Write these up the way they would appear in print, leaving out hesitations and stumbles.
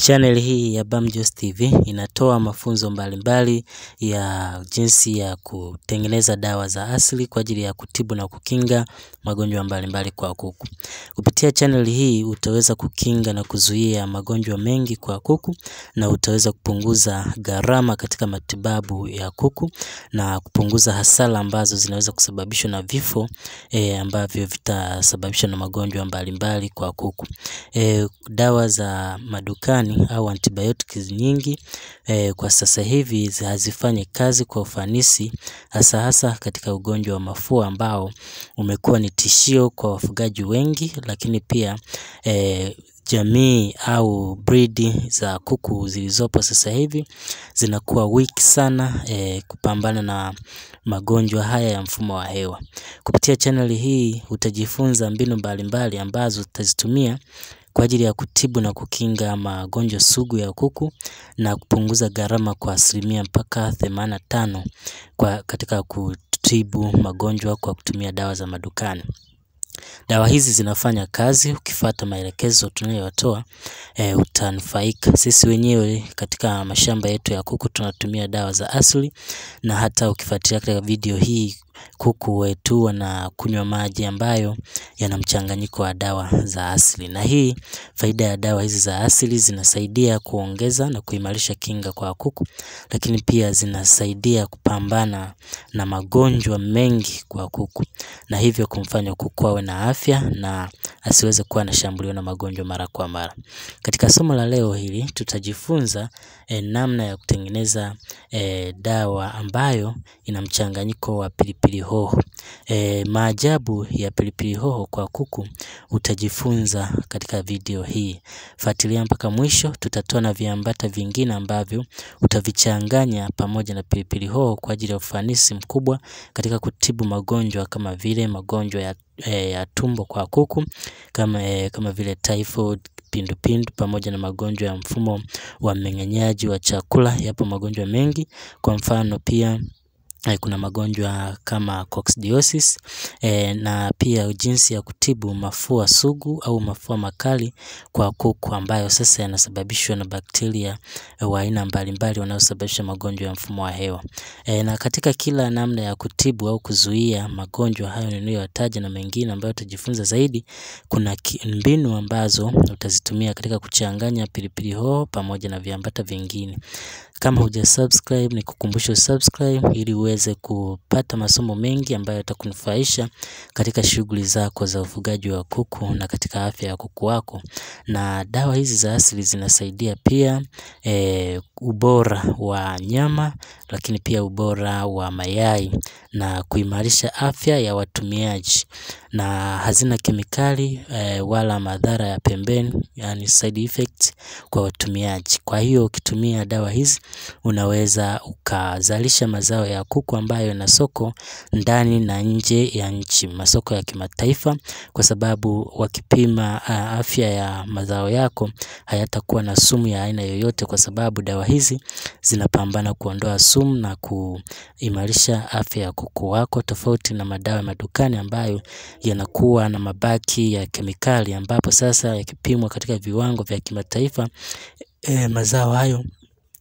Channel hii ya Bamjos TV inatoa mafunzo mbalimbali ya jinsi ya kutengeneza dawa za asili kwa ajili ya kutibu na kukinga magonjwa mbalimbali kwa kuku. Kupitia channel hii utaweza kukinga na kuzuia magonjwa mengi kwa kuku, na utaweza kupunguza gharama katika matibabu ya kuku na kupunguza hasara ambazo zinaweza kusababishwa na vifo ambavyo vitasababishwa na magonjwa mbalimbali kwa kuku. Dawa za madukani au antibiotics nyingi kwa sasa hivi hazifanyi kazi kwa ufanisi, hasa katika ugonjwa wa mafua ambao umekuwa ni tishio kwa wafugaji wengi, lakini pia jamii au breed za kuku zilizopo sasa hivi zinakuwa weak sana kupambana na magonjwa haya ya mfumo wa hewa. Kupitia channel hii utajifunza mbinu mbalimbali ambazo utazitumia kwa ajili ya kutibu na kukinga magonjwa sugu ya kuku na kupunguza gharama kwa asilimia mpaka 85 katika kutibu magonjwa kwa kutumia dawa za madukani. Dawa hizi zinafanya kazi, ukifuata maelekezo tunayotoa utanufaika. Sisi wenyewe katika mashamba yetu ya kuku tunatumia dawa za asili, na hata ukifuatilia katika video hii kuku wetu wanakunywa maji ambayo yana mchanganyiko wa dawa za asili. Na hii faida ya dawa hizi za asili zinasaidia kuongeza na kuimarisha kinga kwa kuku, lakini pia zinasaidia kupambana na magonjwa mengi kwa kuku, na hivyo kumfanya kuku awe na afya na asiweze kuwa anashambuliwa na magonjwa mara kwa mara. Katika somo la leo hili tutajifunza namna ya kutengeneza dawa ambayo ina mchanganyiko wa pilipili hoho. Maajabu ya pilipili hoho kwa kuku utajifunza katika video hii. Fuatilia mpaka mwisho, tutatoa na viambata vingine ambavyo utavichanganya pamoja na pilipili hoho kwa ajili ya ufanisi mkubwa katika kutibu magonjwa kama vile magonjwa ya tumbo kwa kuku, kama vile typhoid, pindupindu, pamoja na magonjwa ya mfumo wa mmeng'enyaji wa chakula. Yapo magonjwa mengi, kwa mfano pia kuna magonjwa kama coccidiosis, na pia jinsi ya kutibu mafua sugu au mafua makali kwa kuku ambayo sasa yanasababishwa na bakteria wa aina mbalimbali wanaosababisha magonjwa ya mfumo wa hewa. Na katika kila namna ya kutibu au kuzuia magonjwa hayo niliyotaja na mengine ambayo utajifunza zaidi, kuna mbinu ambazo utazitumia katika kuchanganya pilipili hoho pamoja na viambata vingine. Kama hujasubscribe, nikukumbusha subscribe ili uweze kupata masomo mengi ambayo yatakunufaisha katika shughuli zako za ufugaji wa kuku na katika afya ya kuku wako. Na dawa hizi za asili zinasaidia pia ubora wa nyama, lakini pia ubora wa mayai na kuimarisha afya ya watumiaji, na hazina kemikali wala madhara ya pembeni, yani side effects kwa watumiaji. Kwa hiyo ukitumia dawa hizi unaweza ukazalisha mazao ya kuku ambayo na soko ndani na nje ya nchi, masoko ya kimataifa, kwa sababu wakipima afya ya mazao yako hayatakuwa na sumu ya aina yoyote, kwa sababu dawa hizi zinapambana kuondoa sumu na kuimarisha afya ya kuku wako, tofauti na madawa madukani ambayo yanakuwa na mabaki ya kemikali, ambapo sasa yakipimwa katika viwango vya kimataifa mazao hayo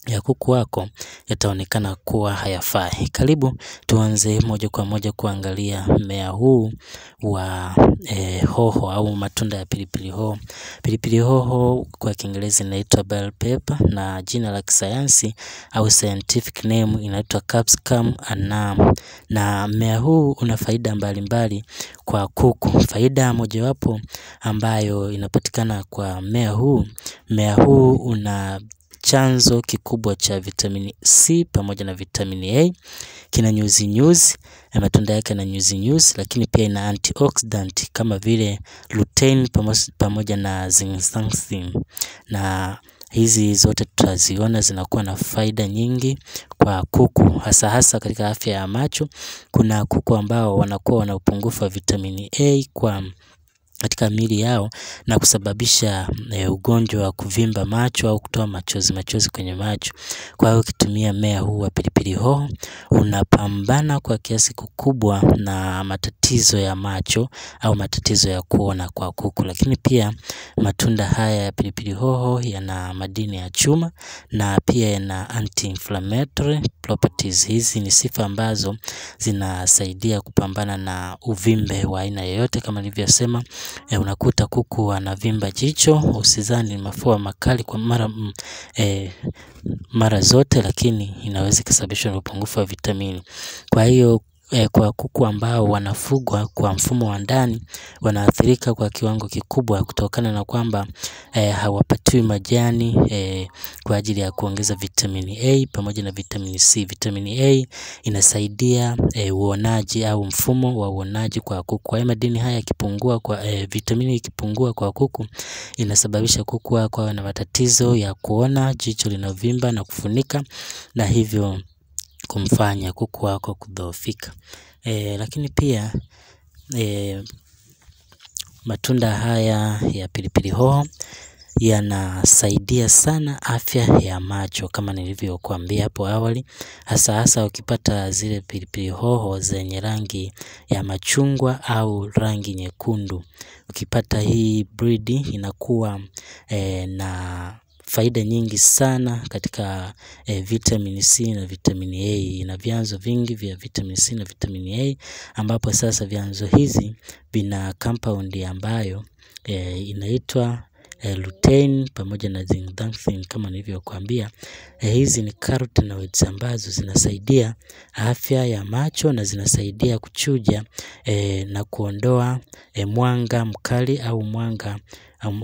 ya kuku wako yataonekana kuwa hayafai. Karibu tuanze moja kwa moja kuangalia mmea huu wa hoho au matunda ya pilipili hoho. Pilipili hoho kwa Kiingereza inaitwa bell pepper, na jina la kisayansi au scientific name inaitwa Capsicum annuum. Na mmea huu una faida mbalimbali kwa kuku. Faida mojawapo ambayo inapatikana kwa mmea huu una chanzo kikubwa cha vitamini C pamoja na vitamini A, kina nyuzi, matunda yake na nyuzi, lakini pia ina antioxidant kama vile lutein pamoja na zeaxanthin, na hizi zote tutaziona zinakuwa na faida nyingi kwa kuku, hasa katika afya ya macho. Kuna kuku ambao wanakuwa wana upungufu wa vitamini A katika miili yao na kusababisha ugonjwa wa kuvimba macho au kutoa machozi kwenye macho. Kwa hiyo ukitumia mmea huu wa pilipili hoho unapambana kwa kiasi kikubwa na matatizo ya macho au matatizo ya kuona kwa kuku. Lakini pia matunda haya ya pilipili hoho yana madini ya chuma na pia yana anti-inflammatory properties. Hizi ni sifa ambazo zinasaidia kupambana na uvimbe wa aina yoyote. Kama nilivyosema, unakuta kuku anavimba jicho, usizani mafua makali kwa mara zote, lakini inaweza kusababishwa na upungufu wa vitamini. Kwa hiyo kwa kuku ambao wanafugwa kwa mfumo wa ndani wanaathirika kwa kiwango kikubwa kutokana na kwamba hawapatiwi majani kwa ajili ya kuongeza vitamini A pamoja na vitamini C. Vitamini A inasaidia uonaji au mfumo wa uonaji kwa kuku. Kwa hiyo madini haya yakipungua, vitamini ikipungua kwa kuku inasababisha kuku wako awe na matatizo ya kuona, jicho linavimba na kufunika, na hivyo kumfanya kuku wako kudhoofika. Lakini pia matunda haya ya pilipili hoho yanasaidia sana afya ya macho kama nilivyokuambia hapo awali, hasa ukipata zile pilipili hoho zenye rangi ya machungwa au rangi nyekundu. Ukipata hii breed inakuwa na faida nyingi sana katika vitamin C na vitamin A. Ina vyanzo vingi vya vitamin C na vitamin A, ambapo sasa vyanzo hizi vina compound ambayo inaitwa lutein pamoja na zeaxanthin kama nilivyokuambia. Hizi ni carotenoids ambazo zinasaidia afya ya macho na zinasaidia kuchuja na kuondoa mwanga mkali au mwanga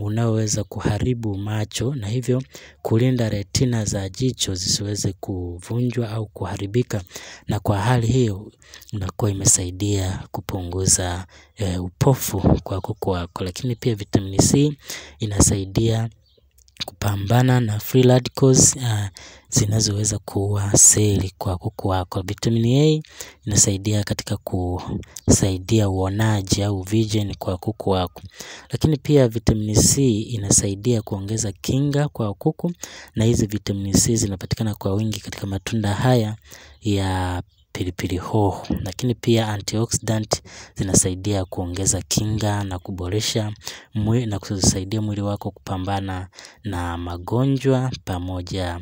unaoweza kuharibu macho, na hivyo kulinda retina za jicho zisiweze kuvunjwa au kuharibika, na kwa hali hiyo inakuwa imesaidia kupunguza upofu kwa kuku wako. Lakini pia vitamin C inasaidia kupambana na free radicals zinazoweza kuua seli kwa kuku wako. Vitamin A inasaidia katika kusaidia uonaji au vision kwa kuku wako. Lakini pia vitamin C inasaidia kuongeza kinga kwa kuku, na hizi vitamin C zinapatikana kwa wingi katika matunda haya ya pilipili hoho. Lakini pia antioxidant zinasaidia kuongeza kinga na kuboresha mwili na kusaidia mwili wako kupambana na magonjwa pamoja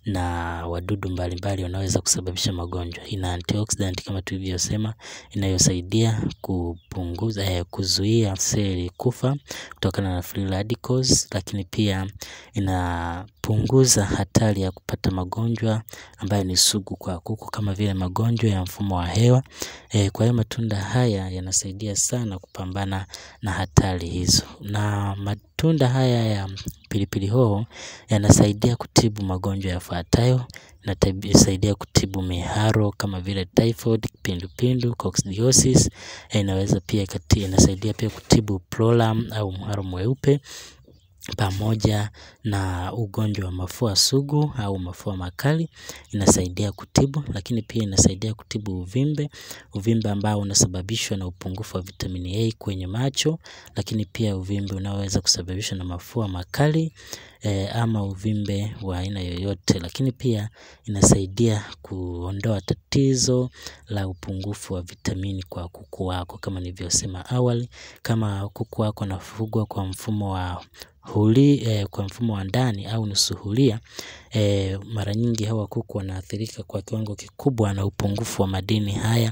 na wadudu mbalimbali wanaweza kusababisha magonjwa. Ina antioxidant kama tulivyosema, inayosaidia kuzuia seli kufa kutokana na free radicals, lakini pia inapunguza hatari ya kupata magonjwa ambayo ni sugu kwa kuku kama vile magonjwa ya mfumo wa hewa. Kwa hiyo matunda haya yanasaidia sana kupambana na hatari hizo. Na matunda haya ya pilipili hoho yanasaidia kutibu magonjwa yafuatayo. Inasaidia kutibu miharo kama vile typhoid, kipindupindu, coccidiosis. Inasaidia pia kutibu prolam au mharo mweupe pamoja na ugonjwa wa mafua sugu au mafua makali inasaidia kutibu. Lakini pia inasaidia kutibu uvimbe ambao unasababishwa na upungufu wa vitamini A kwenye macho, lakini pia uvimbe unaoweza kusababishwa na mafua makali ama uvimbe wa aina yoyote. Lakini pia inasaidia kuondoa tatizo la upungufu wa vitamini kwa kuku wako kama nilivyosema awali. Kama kuku wako anafugwa kwa mfumo wa kwa mfumo wa ndani au nusu huria, mara nyingi hawa kuku wanaathirika kwa kiwango kikubwa na upungufu wa madini haya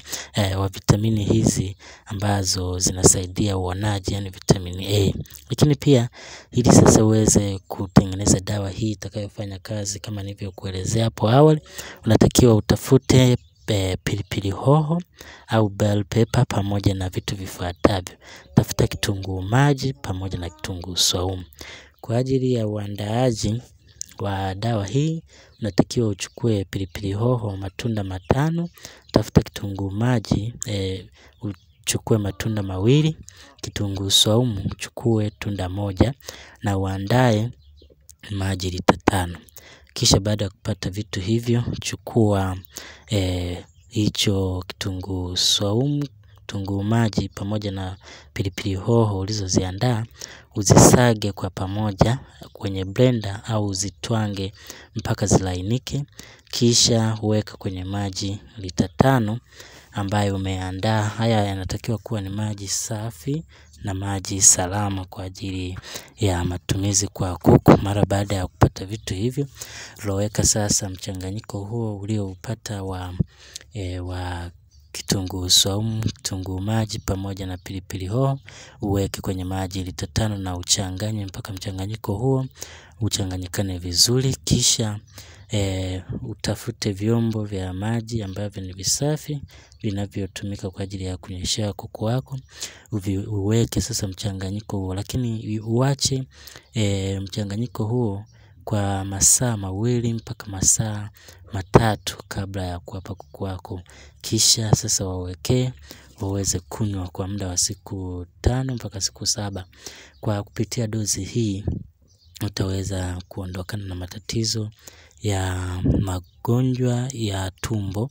wa vitamini hizi ambazo zinasaidia uonaji, yani vitamini A. Lakini pia ili sasa uweze kutengeneza dawa hii itakayofanya kazi kama nilivyokuelezea hapo awali, unatakiwa utafute pilipili hoho au bell pepper pamoja na vitu vifuatavyo. Tafuta kitunguu maji pamoja na kitunguu saumu. Kwa ajili ya uandaaji wa dawa hii unatakiwa uchukue pilipili hoho matunda 5, tafuta kitunguu maji uchukue matunda 2, kitunguu saumu uchukue tunda 1, na uandae maji lita 5. Kisha baada ya kupata vitu hivyo, chukua hicho kitunguu saumu kitunguu maji pamoja na pilipili hoho ulizoziandaa, uzisage kwa pamoja kwenye blender au uzitwange mpaka zilainike. Kisha uweka kwenye maji lita 5 ambayo umeandaa. Haya yanatakiwa kuwa ni maji safi na maji salama kwa ajili ya matumizi kwa kuku. Mara baada ya kupata vitu hivyo, loweka sasa mchanganyiko huo ulioupata wa kitunguu saumu, kitunguu maji pamoja na pilipili hoho, uweke kwenye maji lita 5 na uchanganye mpaka mchanganyiko huo uchanganyikane vizuri. Kisha utafute vyombo vya maji ambavyo ni visafi vinavyotumika kwa ajili ya kunyweshea kuku wako. Uweke sasa mchanganyiko huo, lakini uache mchanganyiko huo kwa masaa 2 mpaka masaa 3 kabla ya kuwapa kuku wako. Kisha sasa wawekee waweze kunywa kwa muda wa siku 5 mpaka siku 7. Kwa kupitia dozi hii utaweza kuondokana na matatizo ya magonjwa ya tumbo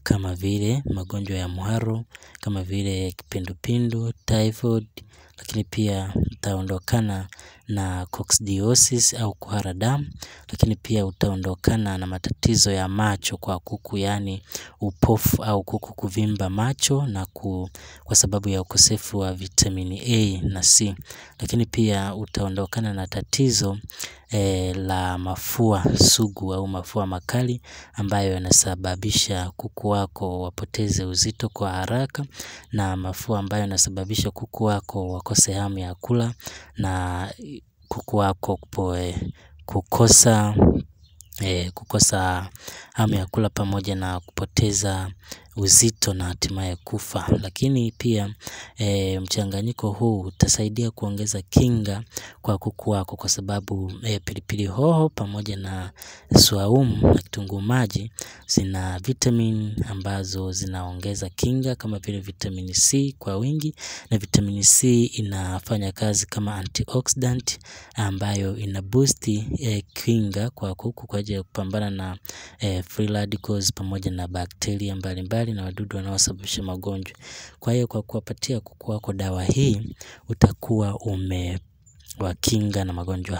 kama vile magonjwa ya muharo, kama vile kipindupindu, typhoid, lakini pia utaondokana na coccidiosis au kuhara damu, lakini pia utaondokana na matatizo ya macho kwa kuku, yani upofu au kuku kuvimba macho na kwa sababu ya ukosefu wa vitamini A na C. Lakini pia utaondokana na tatizo la mafua sugu au mafua makali ambayo yanasababisha kuku wako wapoteze uzito kwa haraka, na mafua ambayo yanasababisha kuku wako wakose hamu ya kula na kuku wako kukosa hamu ya kula pamoja na kupoteza uzito na hatimaye kufa. Lakini pia mchanganyiko huu utasaidia kuongeza kinga kwa kuku wako, kwa sababu pilipili hoho pamoja na swaumu na kitunguu maji zina vitamin ambazo zinaongeza kinga kama vile vitamin C kwa wingi, na vitamin C inafanya kazi kama antioxidant ambayo ina boost kinga kwa kuku kwa ajili ya kupambana na free radicals pamoja na bakteria mbalimbali na wadudu wanaosababisha magonjwa. Kwa hiyo kwa kuwapatia kuku wako dawa hii utakuwa umewakinga na magonjwa